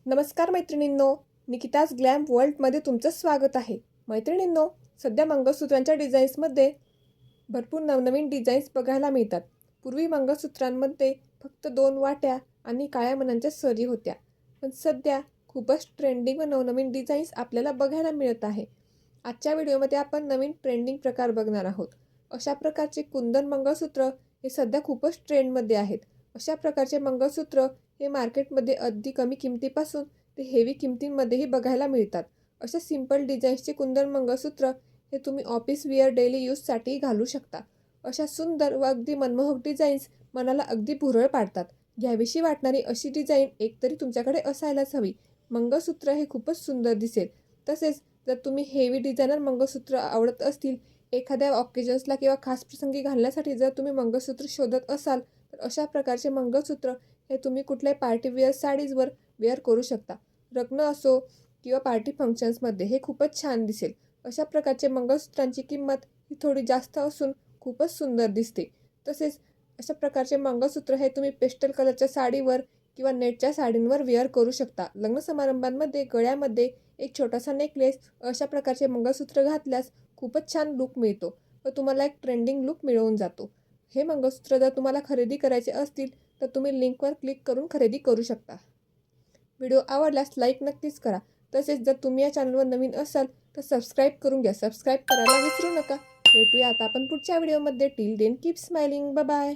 नमस्कार मैत्रिणींनो, निकिताज ग्लॅम वर्ल्डमध्ये तुमचं स्वागत आहे. मैत्रिणींनो, सध्या मंगळसूत्रांच्या डिझाईन्समध्ये भरपूर नवनवीन डिझाईन्स बघायला मिळतात. पूर्वी मंगळसूत्रांमध्ये फक्त 2 वाट्या आणि काळ्या मण्यांच्या सरी होत्या, पण सध्या खूपच ट्रेंडिंग व नवनवीन डिझाईन्स आपल्याला बघायला मिळत आहे. आजच्या व्हिडिओमध्ये आपण नवीन ट्रेंडिंग प्रकार बघणार आहोत. अशा प्रकारचे कुंदन मंगळसूत्र हे सध्या खूपच ट्रेंडमध्ये आहेत. अशा प्रकारचे मंगळसूत्र हे मार्केटमध्ये अगदी कमी किमतीपासून ते हेवी किमतींमध्येही बघायला मिळतात. अशा सिंपल डिझाईन्सचे कुंदन मंगळसूत्र हे तुम्ही ऑफिस वेअर डेली यूजसाठी घालू शकता. अशा सुंदर व अगदी मनमोहक डिझाईन्स मनाला अगदी भुरळ पाडतात. घ्यावीशी वाटणारी अशी डिझाईन एकतरी तुमच्याकडे असायलाच हवी. मंगळसूत्र हे खूपच सुंदर दिसेल. तसेच जर तुम्ही हेवी डिझायनर मंगळसूत्र आवडत असतील, एखाद्या ऑकेजन्सला किंवा खास प्रसंगी घालण्यासाठी जर तुम्ही मंगळसूत्र शोधत असाल, तर अशा प्रकारचे मंगळसूत्र हे तुम्ही कुठल्याही पार्टी वेअर साडीजवर वेअर करू शकता. लग्न असो किंवा पार्टी फंक्शन्समध्ये हे खूपच छान दिसेल. अशा प्रकारचे मंगळसूत्रांची किंमत ही थोडी जास्त असून खूपच सुंदर दिसते. तसेच अशा प्रकारचे मंगळसूत्र हे तुम्ही पेस्टल कलरच्या साडीवर किंवा नेटच्या साडींवर वेअर करू शकता. लग्न समारंभांमध्ये गळ्यामध्ये एक छोटासा नेकलेस अशा प्रकारचे मंगळसूत्र घातल्यास खूपच छान लूक मिळतो व तुम्हाला एक ट्रेंडिंग लूक मिळवून जातो. हे मंगळसूत्र जर तुम्हाला खरेदी करायचे असतील तर तुम्ही लिंकवर क्लिक करून खरेदी करू शकता. व्हिडिओ आवडल्यास लाईक नक्कीच करा. तसेच जर तुम्ही या चॅनलवर नवीन असाल तर सबस्क्राईब करून घ्या. सबस्क्राईब करायला विसरू नका. भेटूया आता आपण पुढच्या व्हिडिओमध्ये. Till then keep smiling. Bye bye.